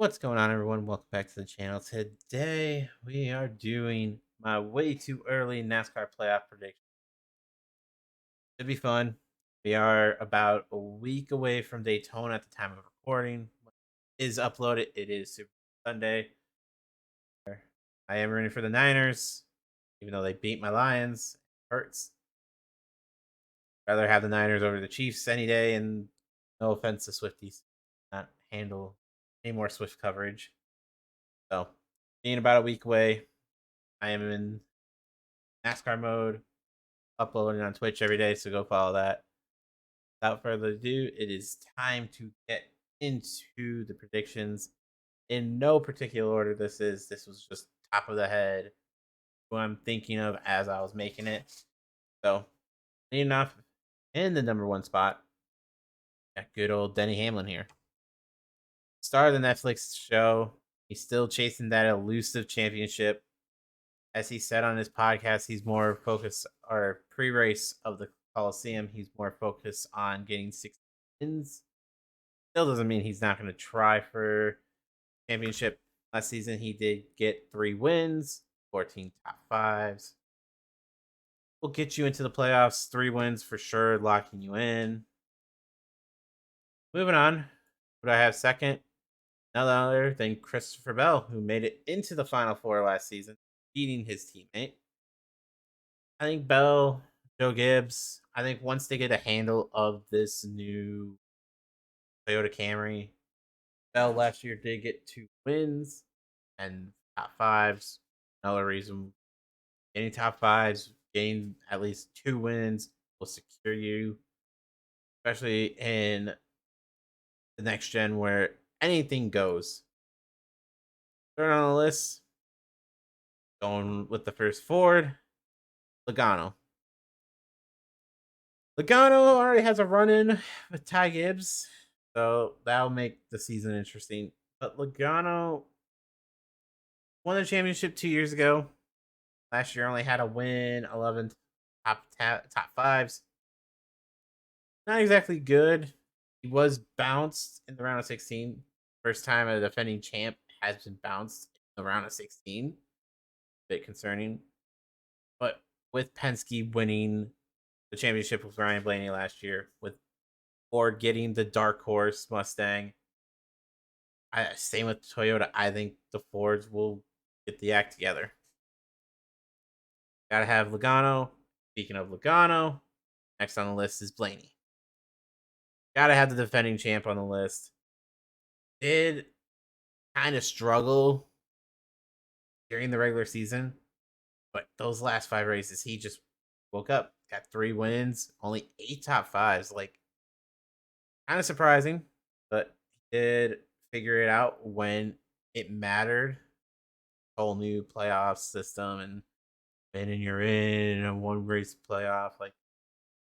What's going on, everyone? Welcome back to the channel. Today, we are doing my way too early NASCAR playoff prediction. Should be fun. We are about a week away from Daytona at the time of recording. Is uploaded. It is Super Sunday. I am rooting for the Niners, even though they beat my Lions. It hurts. Rather have the Niners over the Chiefs any day. And no offense to Swifties, not handle any more Swift coverage. So, being about a week away, I am in NASCAR mode, uploading on Twitch every day, so go follow that. Without further ado, it is time to get into the predictions. In no particular order, this was just top of the head who I'm thinking of as I was making it. So, enough in the number one spot, got good old Denny Hamlin here. Star of the Netflix show. He's still chasing that elusive championship. As he said on his podcast, he's more focused, or pre-race of the Coliseum, he's more focused on getting 6 wins. Still doesn't mean he's not going to try for championship. Last season, he did get 3 wins, 14 top fives. Will get you into the playoffs. 3 wins for sure, locking you in. Moving on, what I have second? None other than Christopher Bell, who made it into the Final Four last season, beating his teammate. I think Bell, Joe Gibbs, I think once they get a handle of this new Toyota Camry, Bell last year did get 2 wins and top fives. Another reason getting top fives, getting at least 2 wins will secure you, especially in the next gen where anything goes. Third on the list, going with the first Ford, Logano. Logano already has a run in with Ty Gibbs, so that'll make the season interesting. But Logano won the championship 2 years ago. Last year only had a win, 11 top fives. Not exactly good. He was bounced in the round of 16. First time a defending champ has been bounced in the round of 16. Bit concerning. But with Penske winning the championship with Ryan Blaney last year, with Ford getting the dark horse Mustang, same with Toyota. I think the Fords will get the act together. Gotta have Logano. Speaking of Logano, next on the list is Blaney. Gotta have the defending champ on the list. Did kind of struggle during the regular season, but those last 5 races, he just woke up, got 3 wins, only 8 top fives. Like, kind of surprising, but he did figure it out when it mattered. Whole new playoff system and you're in a 1 race playoff. Like,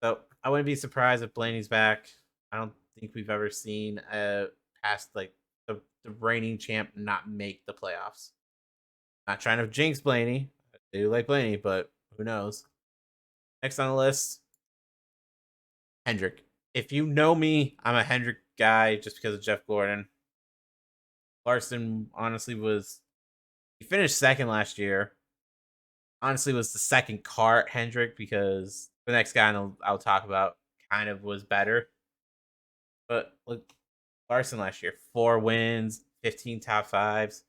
so I wouldn't be surprised if Blaney's back. I don't think we've ever seen a past like the reigning champ not make the playoffs. Not trying to jinx Blaney. I do like Blaney, but who knows? Next on the list, Hendrick. If you know me, I'm a Hendrick guy just because of Jeff Gordon. Larson honestly he finished second last year. Honestly, was the second car at Hendrick because the next guy I'll talk about kind of was better. But look, Larson last year, 4 wins, 15 top fives.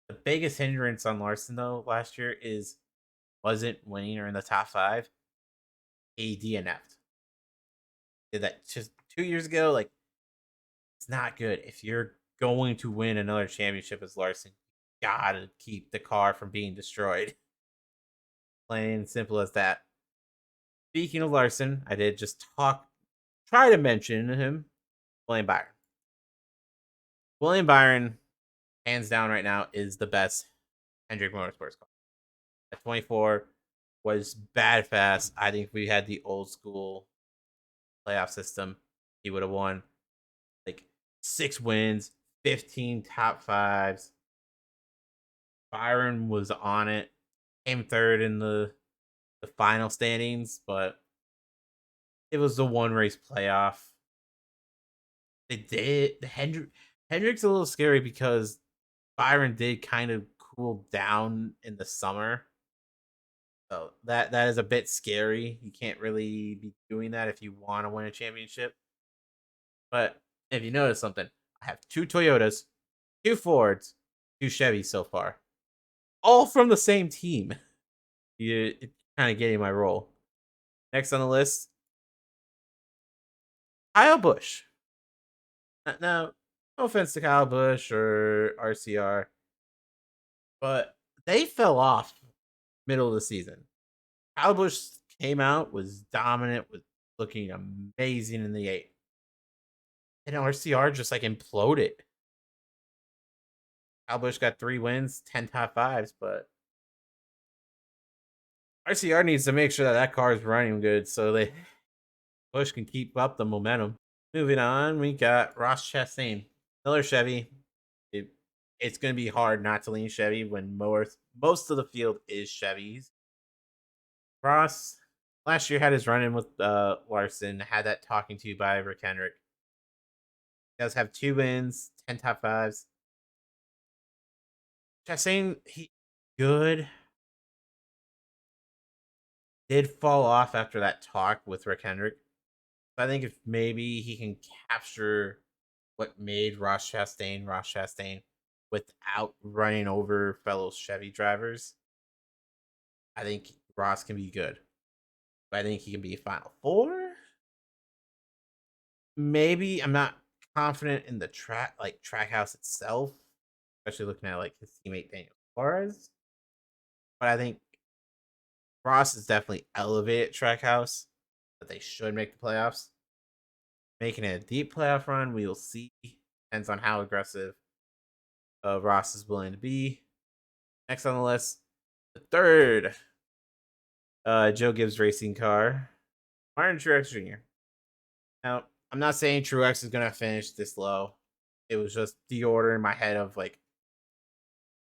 The biggest hindrance on Larson though last year wasn't winning or in the top 5. He DNF'd. Did that just 2 years ago. Like, it's not good. If you're going to win another championship as Larson, you gotta keep the car from being destroyed. Plain and simple as that. Speaking of Larson, I did just try to mention him, William Byron. William Byron, hands down right now, is the best Hendrick Motorsports car. At 24, was bad fast. I think if we had the old school playoff system, he would have won like 6 wins, 15 top fives. Byron was on it, came third in the final standings, but it was the 1 race playoff. They did. Hendrick's a little scary because Byron did kind of cool down in the summer. So that is a bit scary. You can't really be doing that if you want to win a championship. But if you notice something, I have 2 Toyotas, 2 Fords, 2 Chevys so far, all from the same team. You kind of getting my role. Next on the list, Kyle Busch. Now, no offense to Kyle Busch or RCR, but they fell off middle of the season. Kyle Busch came out, was dominant, was looking amazing in the 8. And RCR just like imploded. Kyle Busch got 3 wins, 10 top fives, but RCR needs to make sure that that car is running good so they Busch can keep up the momentum. Moving on, we got Ross Chastain, Miller Chevy. It's going to be hard not to lean Chevy when most of the field is Chevys. Ross last year had his run in with Larson, had that talking to by Rick Hendrick. He does have 2 wins, 10 top fives. Chastain, he good. Did fall off after that talk with Rick Hendrick. I think if maybe he can capture what made Ross Chastain without running over fellow Chevy drivers, I think Ross can be good. But I think he can be a Final Four. Maybe I'm not confident in the trackhouse itself, especially looking at like his teammate Daniel Suarez. But I think Ross is definitely elevated trackhouse that they should make the playoffs. Making it a deep playoff run, we will see. Depends on how aggressive Ross is willing to be. Next on the list, the third Joe Gibbs racing car, Martin Truex Jr. Now, I'm not saying Truex is going to finish this low. It was just the order in my head of like,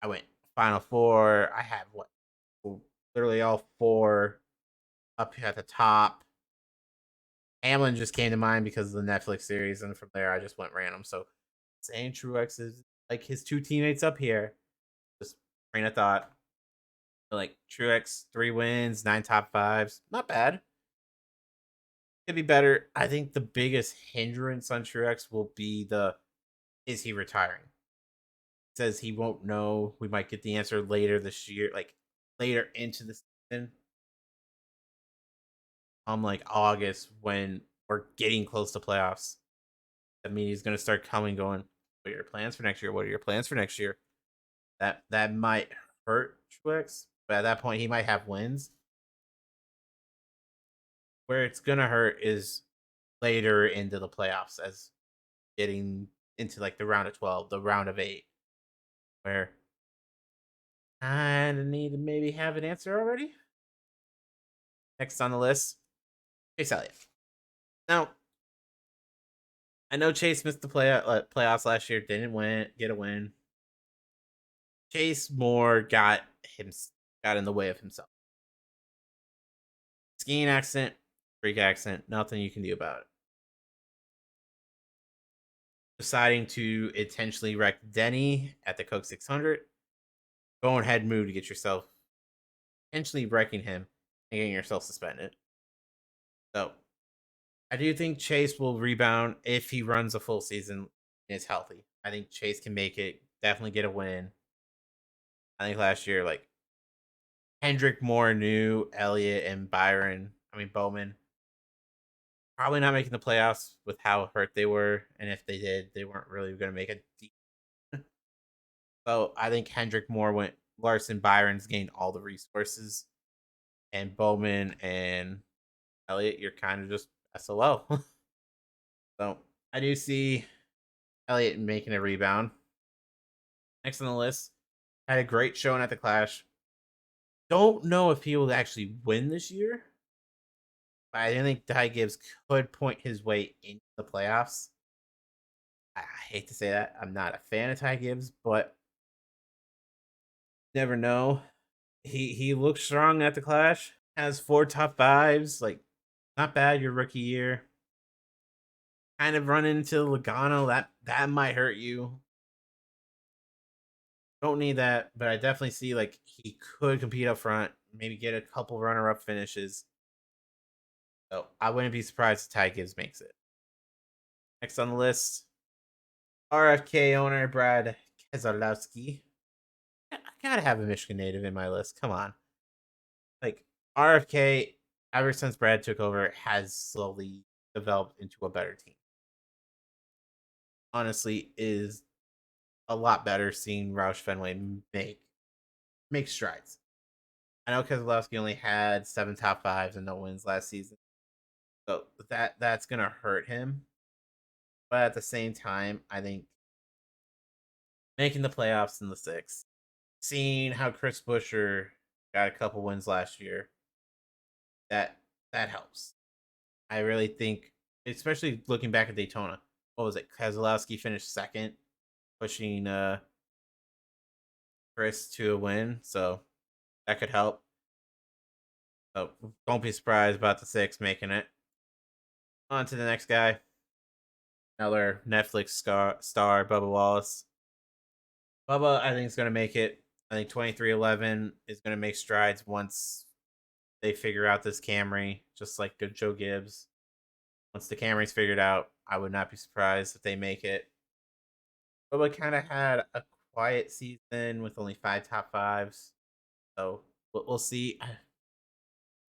I went Final Four. I had what? Literally all 4 up at the top. Hamlin just came to mind because of the Netflix series, and from there I just went random. So saying Truex is like his 2 teammates up here, just train of thought. Like Truex, 3 wins, 9 top fives, not bad. Could be better. I think the biggest hindrance on Truex will be is he retiring? Says he won't know. We might get the answer later this year, like later into the season. Like August when we're getting close to playoffs. I mean, he's gonna start coming, going, "What are your plans for next year? What are your plans for next year?" That might hurt Truex, but at that point he might have wins. Where it's gonna hurt is later into the playoffs, as getting into like the round of 12, the round of 8, where I need to maybe have an answer already. Next on the list, Chase Elliott. Now, I know Chase missed the playoffs last year, didn't get a win. Chase Moore got in the way of himself. Skiing accident, freak accident, nothing you can do about it. Deciding to intentionally wreck Denny at the Coke 600, going ahead move to get yourself intentionally wrecking him and getting yourself suspended. So I do think Chase will rebound if he runs a full season and is healthy. I think Chase can make it, definitely get a win. I think last year, like Hendrick, Moore, New, Elliott, and Bowman, probably not making the playoffs with how hurt they were. And if they did, they weren't really going to make it deep. So I think Hendrick, Moore went, Larson, Byron's gained all the resources. And Bowman and Elliott, you're kind of just SOL. So I do see Elliott making a rebound. Next on the list, had a great showing at the Clash. Don't know if he will actually win this year, but I think Ty Gibbs could point his way into the playoffs. I hate to say that. I'm not a fan of Ty Gibbs, but never know. He looks strong at the Clash. Has 4 top fives. Like, not bad your rookie year. Kind of run into Logano. That might hurt you. Don't need that, but I definitely see like he could compete up front, maybe get a couple runner-up finishes. So I wouldn't be surprised if Ty Gibbs makes it. Next on the list, RFK owner Brad Keselowski. I gotta have a Michigan native in my list. Come on, like RFK. Ever since Brad took over, has slowly developed into a better team. Honestly, is a lot better seeing Roush Fenway make strides. I know Keselowski only had 7 top 5s and no wins last season, so that's gonna hurt him. But at the same time, I think making the playoffs in the six, seeing how Chris Buescher got a couple wins last year, that that helps. I really think, especially looking back at Daytona, what was it? Keselowski finished second, pushing Chris to a win, so that could help. So don't be surprised about the six making it. On to the next guy, another Netflix star Bubba Wallace. Bubba, I think, is going to make it. I think 2311 is going to make strides once they figure out this Camry, just like good Joe Gibbs. Once the Camry's figured out, I would not be surprised if they make it. Bubba kind of had a quiet season with only 5 top 5s, so we'll see.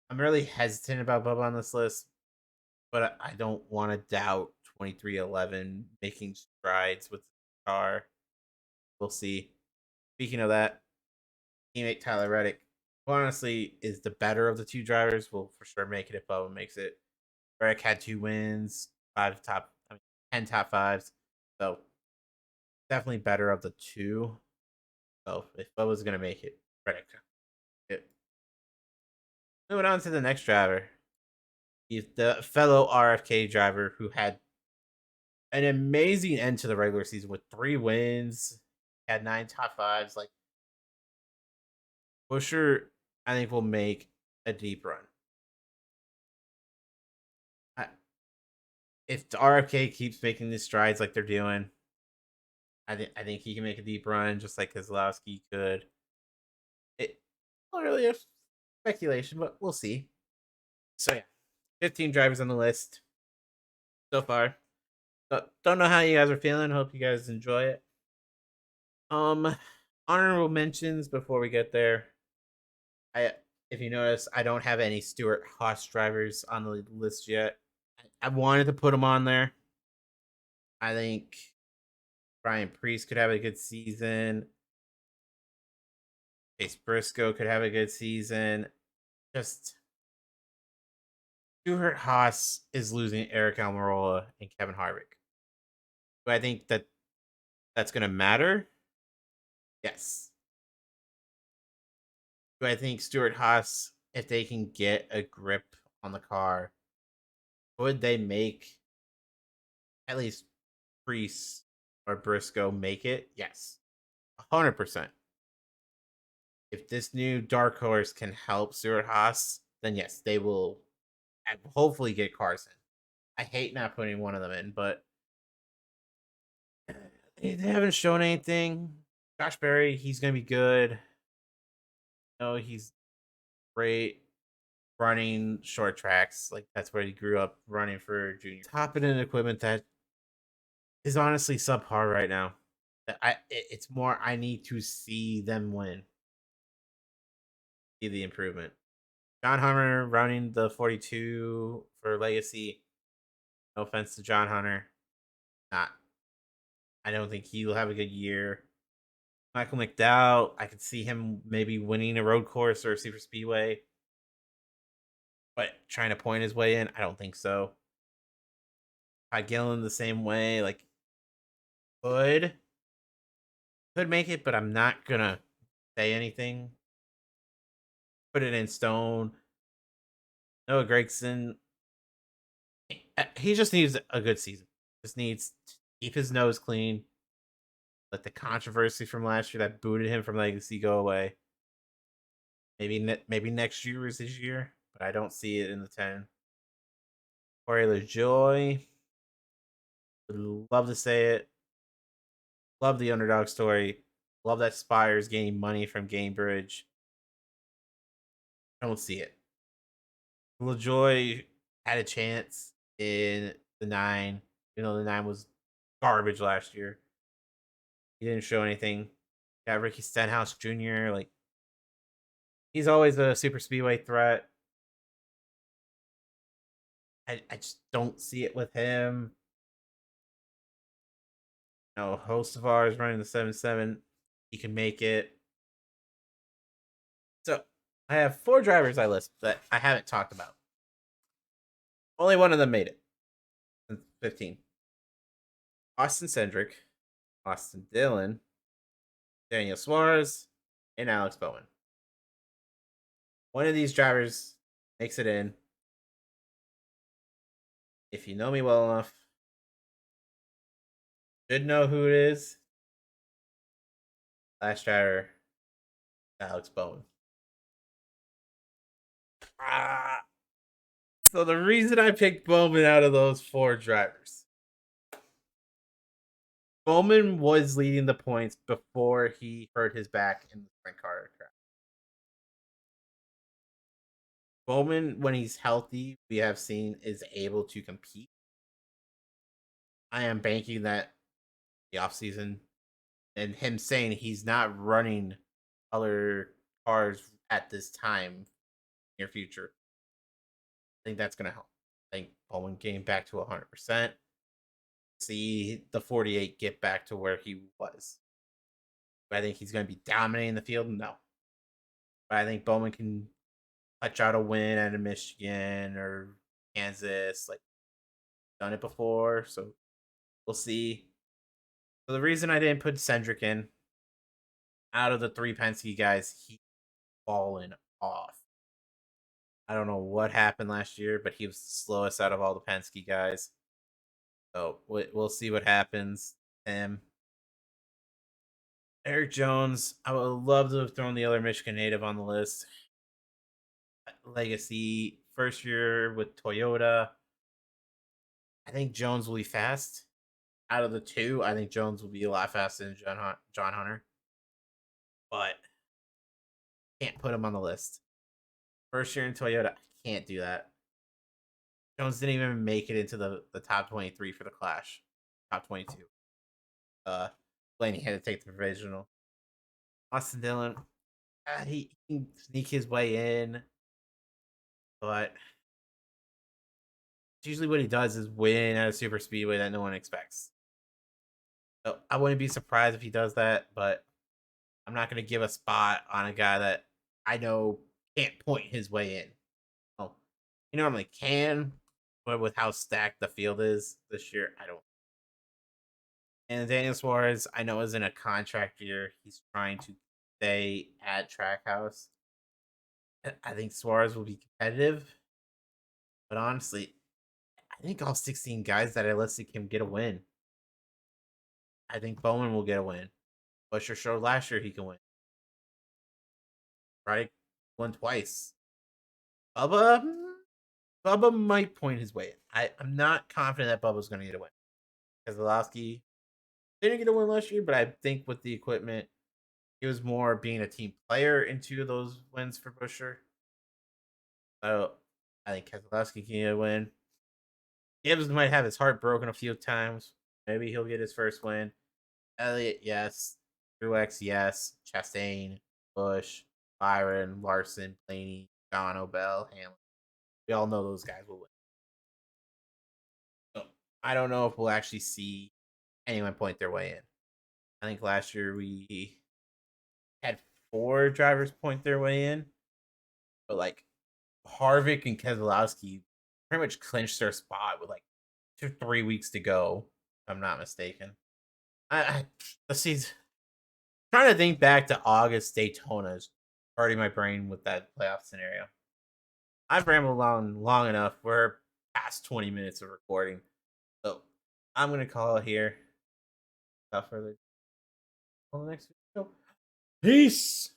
I'm really hesitant about Bubba on this list, but I don't want to doubt 2311 making strides with the car. We'll see. Speaking of that, teammate Tyler Reddick, who honestly is the better of the two drivers, will for sure make it if Bubba makes it. Reddick had 2 wins, 10 top 5s, so definitely better of the two. So if Bubba's gonna make it, Reddick. It. Moving on to the next driver, he's the fellow RFK driver who had an amazing end to the regular season with 3 wins, had 9 top 5s. Like Buescher, I think will make a deep run. I, if the RFK keeps making these strides like they're doing, I think he can make a deep run just like Keselowski could. It not really a speculation, but we'll see. So yeah, 15 drivers on the list so far. Don't know how you guys are feeling. Hope you guys enjoy it. Um, honorable mentions before we get there. I if you notice, I don't have any Stewart Haas drivers on the list yet. I wanted to put them on there. I think Brian Priest could have a good season. Chase Briscoe could have a good season. Just Stewart Haas is losing Eric Almirola and Kevin Harvick. Do I think that that's going to matter? Yes. Do I think Stewart Haas, if they can get a grip on the car, would they make at least Priest or Briscoe make it? Yes. 100%. If this new dark horse can help Stewart Haas, then yes, they will hopefully get Carson. I hate not putting one of them in, but they haven't shown anything. Josh Berry, he's gonna be good. No, he's great running short tracks. Like that's where he grew up running for junior. Top it in equipment that is honestly subpar right now. It's more I need to see them win. See the improvement. John Hunter running the 42 for Legacy. No offense to John Hunter. Not. I don't think he'll have a good year. Michael McDowell, I could see him maybe winning a road course or a super speedway. But trying to point his way in, I don't think so. Todd Gillen the same way, like could make it, but I'm not gonna say anything. Put it in stone. Noah Gregson, he just needs a good season. Just needs to keep his nose clean. Let the controversy from last year that booted him from Legacy go away. Maybe next year is his year, but I don't see it in the 10. Corey LaJoy, would love to say it. Love the underdog story. Love that Spire's getting money from Gamebridge. I don't see it. LaJoy had a chance in the 9. You know, the 9 was garbage last year. He didn't show anything. Got Ricky Stenhouse Jr. Like, he's always a super speedway threat. I just don't see it with him. You know, Hocevar is running the 7-7. He can make it. So I have 4 drivers I list that I haven't talked about. Only one of them made it. 15. Austin Cindric, Austin Dillon, Daniel Suarez, and Alex Bowman. One of these drivers makes it in. If you know me well enough, should know who it is. Last driver, Alex Bowman. Ah, so the reason I picked Bowman out of those 4 drivers, Bowman was leading the points before he hurt his back in the sprint car crash. Bowman, when he's healthy, we have seen is able to compete. I am banking that the offseason and him saying he's not running other cars at this time near future. I think that's gonna help. I think Bowman getting back to 100%. See the 48 get back to where he was. But I think he's gonna be dominating the field. No, but I think Bowman can touch out a win at a Michigan or Kansas. Like, done it before, so we'll see. So the reason I didn't put Cindric in, out of the 3 Penske guys, he's fallen off. I don't know what happened last year, but he was the slowest out of all the Penske guys. So we'll see what happens. Him, Eric Jones. I would love to have thrown the other Michigan native on the list. Legacy, first year with Toyota. I think Jones will be fast. Out of the 2, I think Jones will be a lot faster than John Hunter. But can't put him on the list. First year in Toyota, I can't do that. Jones didn't even make it into the top 23 for the Clash. Top 22. Blaney had to take the provisional. Austin Dillon, he can sneak his way in, but usually what he does is win at a super speedway that no one expects. So I wouldn't be surprised if he does that, but I'm not going to give a spot on a guy that I know can't point his way in. Oh, he normally can, but with how stacked the field is this year, I don't. And Daniel Suarez, I know, is in a contract year. He's trying to stay at Trackhouse. I think Suarez will be competitive, but honestly, I think all 16 guys that I listed can get a win. I think Bowman will get a win. Busher showed last year he can win. Right? Won twice. Bubba, Bubba might point his way. I'm not confident that Bubba's going to get a win. Keselowski didn't get a win last year, but I think with the equipment, he was more being a team player into those wins for Busher. So I think Keselowski can get a win. Gibbs might have his heart broken a few times. Maybe he'll get his first win. Elliott, yes. Truex, yes. Chastain, Bush, Byron, Larson, Blaney, Gano, Bell, Hamlin. We all know those guys will win. So I don't know if we'll actually see anyone point their way in. I think last year we had 4 drivers point their way in, but like Harvick and Keselowski pretty much clinched their spot with like 2-3 weeks to go. If I'm not mistaken. Let's see. Trying to think back to August Daytona's hurting my brain with that playoff scenario. I've rambled on long enough. We're past 20 minutes of recording. So I'm going to call it here. Without further ado, on the next video. Peace.